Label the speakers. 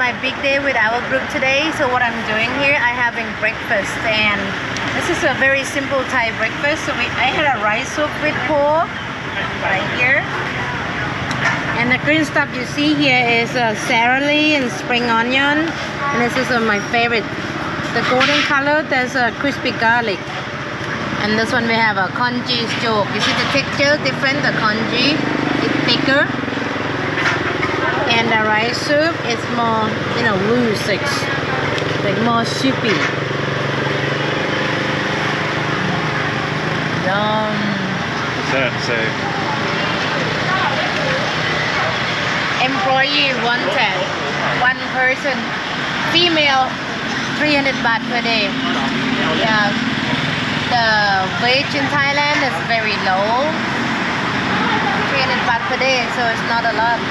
Speaker 1: my big day with our group today. So what I'm doing here, I having breakfast, and this is a very simple Thai breakfast. So I had a rice soup with pork right here, and the green stuff you see here is celery and spring onion, and this is my favorite. The golden color, there's a crispy garlic, and this one we have a congee stew. You see the texture different. The congee is thicker. And the rice soup is more, loose, like more soupy. Yum.
Speaker 2: What's that say?
Speaker 1: Employee wanted. One person. Female, 300 baht per day. Yeah. The wage in Thailand is very low. 300 baht per day, so it's not a lot.